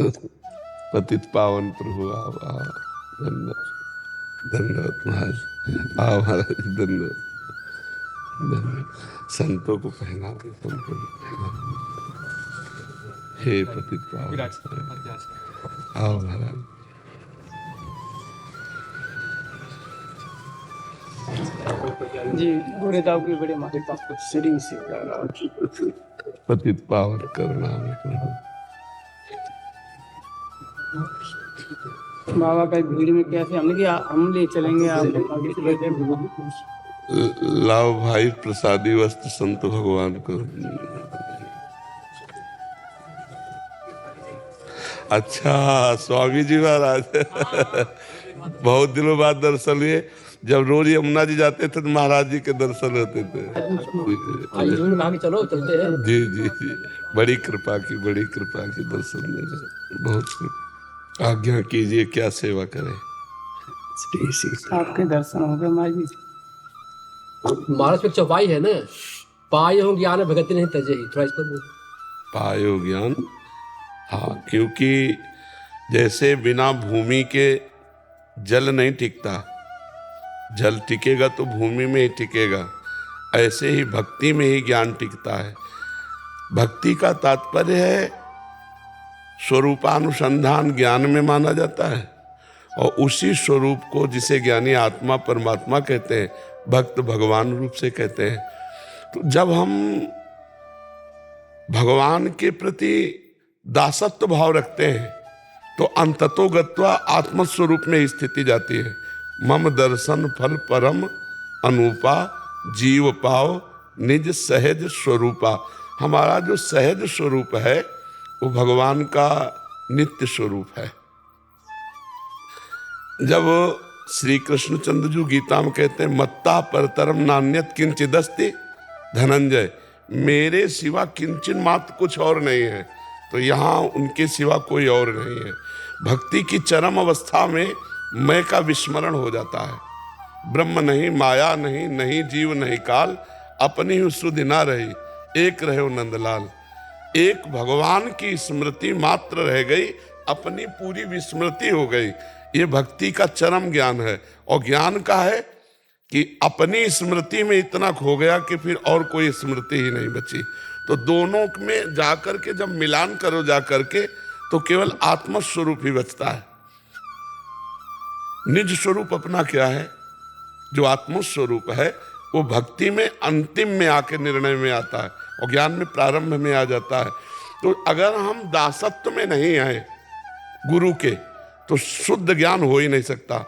पतित पावन प्रभु आओ आओ, धन्यवाद धन्यवाद महाराज, आओ महाराज, धन्यवाद धन्यवाद। संतों को पहना दे, संतों को पहना दे। हे पतित पावन आओ महाराज। जी गुरुदेव की बड़े मारे श्री से पतित पावन करना प्रभु। बाबा का भीड़ में कैसे हम ले चलेंगे, आप आगे से बैठे। लाओ भाई प्रसादी वस्त्र संत भगवान को। अच्छा स्वामी जी महाराज बहुत दिनों बाद दर्शन लिए। जब रोज यमुना जी जाते थे तो महाराज जी के दर्शन होते थे। चलो चलते हैं। जी जी जी, बड़ी कृपा की दर्शन देने, बहुत कृपा। आज्ञा कीजिए, क्या सेवा करें। आपके दर्शन हो गए महाराज जी। महाराज पे चौपाई है ना, पाए हो ज्ञान भगत नहीं तजे ही, थोड़ा इस पर बोल। पायो ज्ञान, हाँ, क्योंकि जैसे बिना भूमि के जल नहीं टिकता, जल टिकेगा तो भूमि में ही टिकेगा, ऐसे ही भक्ति में ही ज्ञान टिकता है। भक्ति का तात्पर्य है स्वरूपानुसंधान, ज्ञान में माना जाता है, और उसी स्वरूप को जिसे ज्ञानी आत्मा परमात्मा कहते हैं, भक्त भगवान रूप से कहते हैं। तो जब हम भगवान के प्रति दासत्व भाव रखते हैं तो अंततो गत्वा आत्मस्वरूप में स्थिति जाती है। मम दर्शन फल परम अनूपा, जीव पाओ निज सहज स्वरूपा। हमारा जो सहज स्वरूप है वो भगवान का नित्य स्वरूप है। जब श्री कृष्णचंद्र जी गीता में कहते हैं मत्ता परतरम नान्यत किंचिदस्ति धनंजय, मेरे सिवा किंचन मात्र कुछ और नहीं है, तो यहाँ उनके सिवा कोई और नहीं है। भक्ति की चरम अवस्था में मैं का विस्मरण हो जाता है। ब्रह्म नहीं, माया नहीं, नहीं जीव नहीं काल, अपनी ही सुधि ना रही, एक रहे नंदलाल। एक भगवान की स्मृति मात्र रह गई, अपनी पूरी विस्मृति हो गई। ये भक्ति का चरम ज्ञान है। और ज्ञान का है कि अपनी स्मृति में इतना खो गया कि फिर और कोई स्मृति ही नहीं बची। तो दोनों में जाकर के जब मिलान करो जाकर के, तो केवल आत्मस्वरूप ही बचता है। निज स्वरूप अपना क्या है? जो आत्मस्वरूप है वो भक्ति में अंतिम में आके निर्णय में आता है और ज्ञान में प्रारंभ में आ जाता है। तो अगर हम दासत्व में नहीं आए गुरु के, तो शुद्ध ज्ञान हो ही नहीं सकता।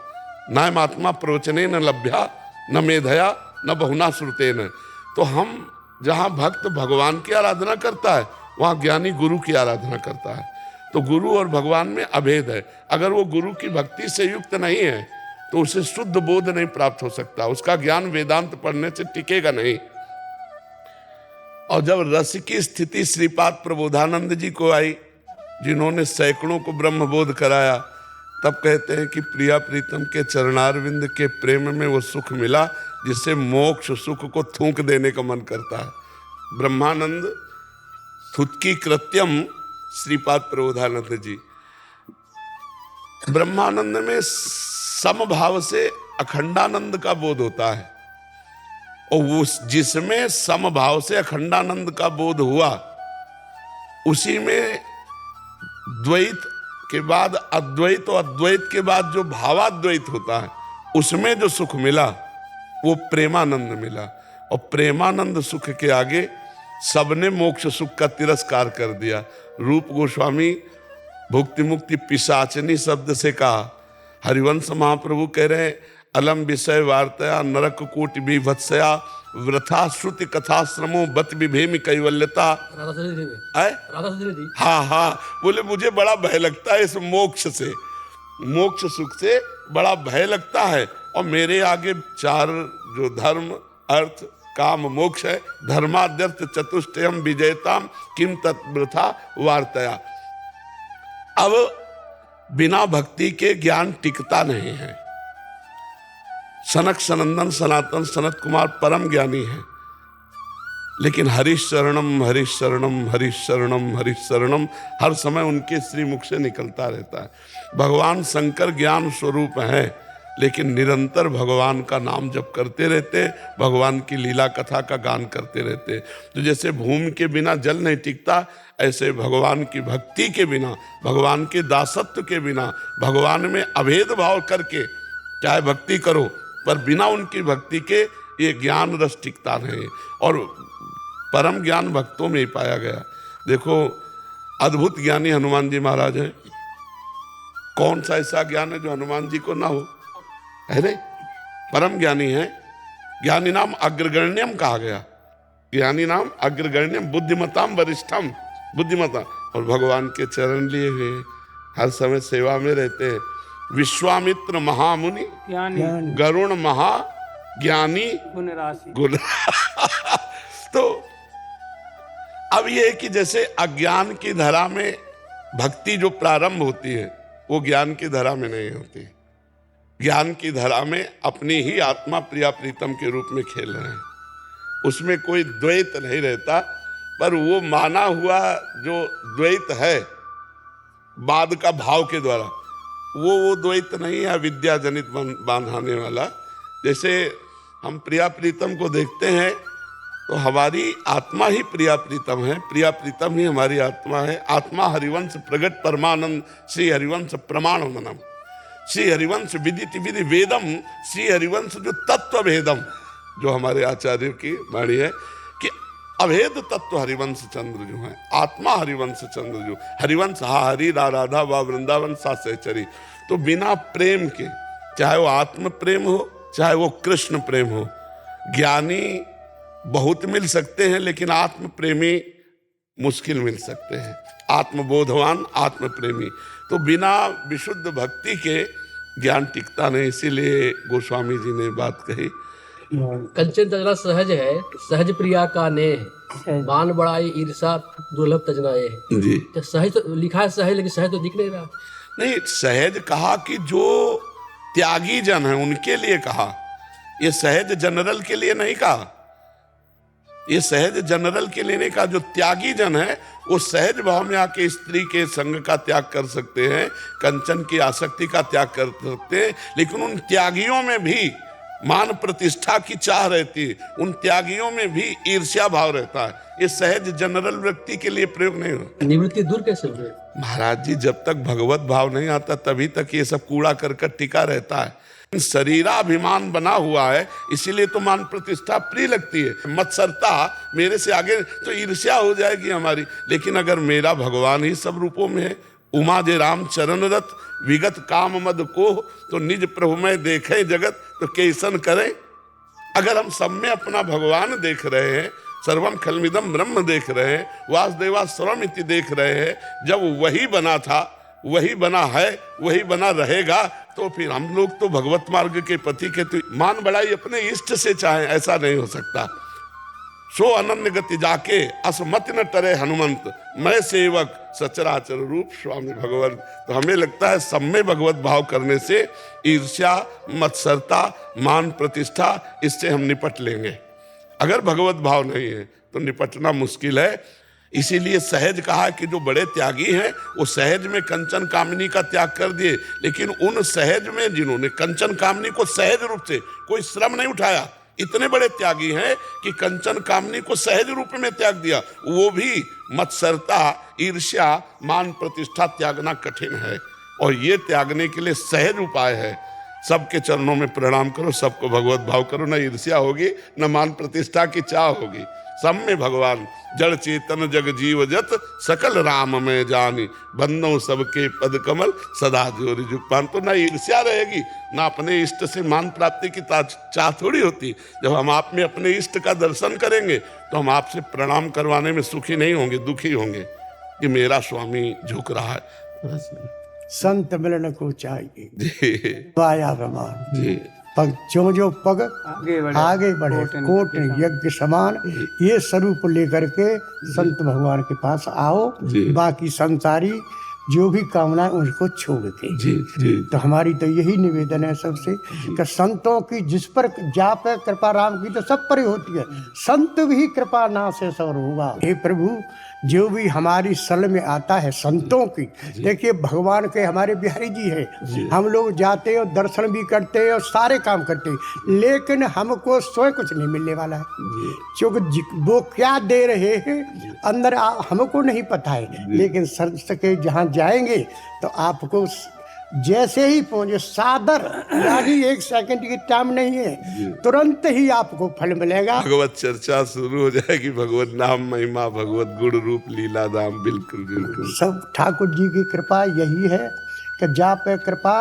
नायम आत्मा प्रवचने न लभ्या न मेधया न बहुना श्रुते न। तो हम जहाँ भक्त भगवान की आराधना करता है वहाँ ज्ञानी गुरु की आराधना करता है। तो गुरु और भगवान में अभेद है। अगर वो गुरु की भक्ति से युक्त नहीं है तो उसे शुद्ध बोध नहीं प्राप्त हो सकता, उसका ज्ञान वेदांत पढ़ने से टिकेगा नहीं। और जब रस की स्थिति श्रीपाद प्रबोधानंद जी को आई, जिन्होंने सैकड़ों को ब्रह्मबोध कराया, तब कहते हैं कि प्रिया प्रीतम के चरणारविंद के प्रेम में वो सुख मिला जिससे मोक्ष सुख को थूक देने का मन करता है। ब्रह्मानंद थुतकी कृत्यम श्रीपाद प्रबोधानंद जी। ब्रह्मानंद में समभाव से अखंडानंद का बोध होता है, और उस जिसमें समभाव से अखंडानंद का बोध हुआ, उसी में द्वैत के बाद अद्वैत और अद्वैत के बाद जो भावाद्वैत होता है, उसमें जो सुख मिला वो प्रेमानंद मिला। और प्रेमानंद सुख के आगे सबने मोक्ष सुख का तिरस्कार कर दिया। रूप गोस्वामी भुक्ति मुक्ति पिशाचनी शब्द से कहा। हरिवंश महाप्रभु कह रहे हैं अलम विषय वार्तया नरक कोटि विभत्सया वृथा श्रुति कथा श्रमो बत विभेमी कैवल्यता। हाँ हाँ, बोले मुझे बड़ा भय लगता है इस मोक्ष से, मोक्ष सुख से बड़ा भय लगता है। और मेरे आगे चार जो धर्म अर्थ काम मोक्ष है, धर्माद्यर्थ चतुष्टयम विजयताम किम तत्वृथा वार्तया। अब बिना भक्ति के ज्ञान टिकता नहीं है। सनक सनंदन सनातन सनत कुमार परम ज्ञानी है, लेकिन हरिशरणम हरिशरणम हरिशरणम हरिशरणम हर समय उनके श्रीमुख से निकलता रहता है। भगवान शंकर ज्ञान स्वरूप हैं, लेकिन निरंतर भगवान का नाम जप करते रहते, भगवान की लीला कथा का गान करते रहते। तो जैसे भूमि के बिना जल नहीं टिकता, ऐसे भगवान की भक्ति के बिना, भगवान के दासत्व के बिना, भगवान में अभेद भाव करके चाहे भक्ति करो, पर बिना उनकी भक्ति के ये ज्ञान रस टिकता नहीं। और परम ज्ञान भक्तों में ही पाया गया। देखो, अद्भुत ज्ञानी हनुमान जी महाराज हैं। कौन सा ऐसा ज्ञान है जो हनुमान जी को ना हो? है नहीं? परम ज्ञानी है। ज्ञानी नाम अग्रगण्यम कहा गया। ज्ञानी नाम अग्रगण्यम बुद्धिमताम वरिष्ठम, बुद्धिमता। और भगवान के चरण लिए हुए हर समय सेवा में रहते हैं। विश्वामित्र महामुनि, ज्ञानी, गरुण महा ज्ञानी, गुण राशि, गुण। तो अब ये है कि जैसे अज्ञान की धरा में भक्ति जो प्रारंभ होती है, वो ज्ञान की धरा में नहीं होती। ज्ञान की धरा में अपनी ही आत्मा प्रिया प्रीतम के रूप में खेल रहे हैं, उसमें कोई द्वैत नहीं रहता। पर वो माना हुआ जो द्वैत है बाद का भाव के द्वारा, वो द्वैत नहीं है, विद्या जनित बांधाने वाला। जैसे हम प्रिया प्रीतम को देखते हैं तो हमारी आत्मा ही प्रिया प्रीतम है, प्रिया प्रीतम ही हमारी आत्मा है। आत्मा हरिवंश प्रगट परमानंद श्री हरिवंश प्रमाण मनम, श्री हरिवंश विदिति विधि वेदम, श्री हरिवंश जो तत्व भेदम, जो हमारे आचार्यों की वाणी है कि अभेद तत्व हरिवंश चंद्र जो है, आत्मा हरिवंश चंद्र जो हरिवंश हा हरि रा राधा वा वृंदावन सा सहचरी। तो बिना प्रेम के, चाहे वो आत्म प्रेम हो चाहे वो कृष्ण प्रेम हो, ज्ञानी बहुत मिल सकते हैं लेकिन आत्म प्रेमी मुश्किल मिल सकते हैं। आत्मबोधवान आत्म प्रेमी, तो बिना विशुद्ध भक्ति के ज्ञान टिकता नहीं। इसीलिए गोस्वामी जी ने बात कही, कंचन तजना सहज है, सहज प्रिया का नेह, मान बड़ाई ईर्षा दुर्लभ तजनाए। जी तो सहज तो लिखा है सहज, लेकिन सहज तो दिख नहीं रहा। नहीं, सहज कहा कि जो त्यागी जन है उनके लिए कहा, ये सहज जनरल के लिए नहीं कहा। ये सहज जनरल के लिए नहीं कहा। जो त्यागी जन है वो सहज भाव में आके स्त्री के संग का त्याग कर सकते हैं, कंचन की आसक्ति का त्याग कर सकते हैं, लेकिन उन त्यागियों में भी मान प्रतिष्ठा की चाह रहती है, उन त्यागियों में भी ईर्ष्या भाव रहता है। ये सहज जनरल व्यक्ति के लिए प्रयोग नहीं होता। निवृत्ति दूर कैसे हुए? महाराज जी, जब तक भगवत भाव नहीं आता तभी तक ये सब कूड़ा करकट टिका रहता है। शरीराभिमान बना हुआ है, इसीलिए तो मान प्रतिष्ठा प्रिय लगती है। मत्सरता, मेरे से आगे तो ईर्ष्या हो जाएगी हमारी। लेकिन अगर मेरा भगवान ही सब रूपों में है, उमा जे राम चरण रत विगत काम मद को, तो निज प्रभु में देखे जगत तो कैसन करें। अगर हम सब में अपना भगवान देख रहे हैं, सर्वम खलमिदम ब्रह्म देख रहे हैं, वासुदेवा सर्वमिति देख रहे हैं, जब वही बना था, वही बना है, वही बना रहेगा, तो फिर हम लोग तो भगवत मार्ग के पति के तो मान बढ़ाई अपने इष्ट से चाहे, ऐसा नहीं हो सकता। सो अनन्य गति जाके असमत न टरे हनुमंत, मैं सेवक सचराचर रूप स्वामी भगवान। तो हमें लगता है सब में भगवत भाव करने से ईर्ष्या, मत्सरता, मान प्रतिष्ठा, इससे हम निपट लेंगे। अगर भगवत भाव नहीं है तो निपटना मुश्किल है। इसीलिए सहज कहा कि जो बड़े त्यागी हैं वो सहज में कंचन कामनी का त्याग कर दिए, लेकिन उन सहज में जिन्होंने कंचन कामनी को सहज रूप से कोई श्रम नहीं उठाया, इतने बड़े त्यागी हैं कि कंचन कामनी को सहज रूप में त्याग दिया। वो भी मत्सरता, ईर्ष्या, मान प्रतिष्ठा त्यागना कठिन है, और ये त्यागने के लिए सहज उपाय है। सबके चरणों में प्रणाम करो, सबको भगवत भाव करो, न ईर्ष्या होगी न मान प्रतिष्ठा की चाह होगी। सब में भगवान जड़ चेतन जग जीव जत सकल राम में जानी, बंदों सबके पद कमल सदा जोरी जुगपान। तो ना ईर्ष्या रहेगी, ना अपने इष्ट से मान प्राप्ति की चाह थोड़ी होती। जब हम आप में अपने इष्ट का दर्शन करेंगे तो हम आपसे प्रणाम करवाने में सुखी नहीं होंगे, दुखी होंगे कि मेरा स्वामी झुक रहा है। संत मिलन को चाहिए, जी वाया प्रमाण जी, पग जो पग आगे बढ़े कोट यज्ञ समान, ये स्वरूप लेकर के संत भगवान के पास आओ। बाकी संसारी जो भी कामनाएं उनको छोड़ के। जी जी तो हमारी तो यही निवेदन है सबसे कि संतों की जिस पर जाप है कृपा राम की तो सब पर ही होती है, संत भी कृपा ना से सौर होगा। हे प्रभु, जो भी हमारी सल में आता है संतों की, देखिए भगवान के हमारे बिहारी जी है, हम लोग जाते और दर्शन भी करते हैं और सारे काम करते हैं, लेकिन हमको स्वयं कुछ नहीं मिलने वाला है, क्योंकि वो क्या दे रहे हैं अंदर हमको नहीं पता है। लेकिन संत के जहाँ जाएंगे तो आपको जैसे ही पहुंचे सादर, यानी 1 सेकंड की टाइम नहीं है, तुरंत ही आपको फल मिलेगा। भगवत चर्चा शुरू हो जाएगी, भगवत नाम महिमा, भगवत गुण रूप लीला धाम। बिल्कुल बिल्कुल सब ठाकुर जी की कृपा यही है कि जा पे कृपा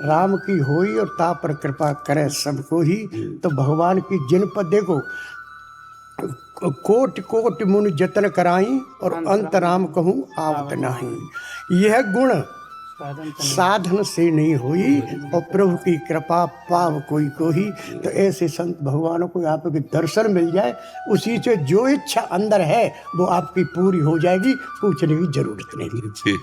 राम की होई और ता पर कृपा करे सबको ही। तो भगवान की जिन पर देखो कोट कोट मुनि जतन कराई और अंतराम कहूँ आवत नहीं। यह गुण साधन से नहीं हुई और प्रभु की कृपा पाव कोई को ही। तो ऐसे संत भगवानों को आपके दर्शन मिल जाए, उसी से जो इच्छा अंदर है वो आपकी पूरी हो जाएगी, पूछने की जरूरत नहीं। जी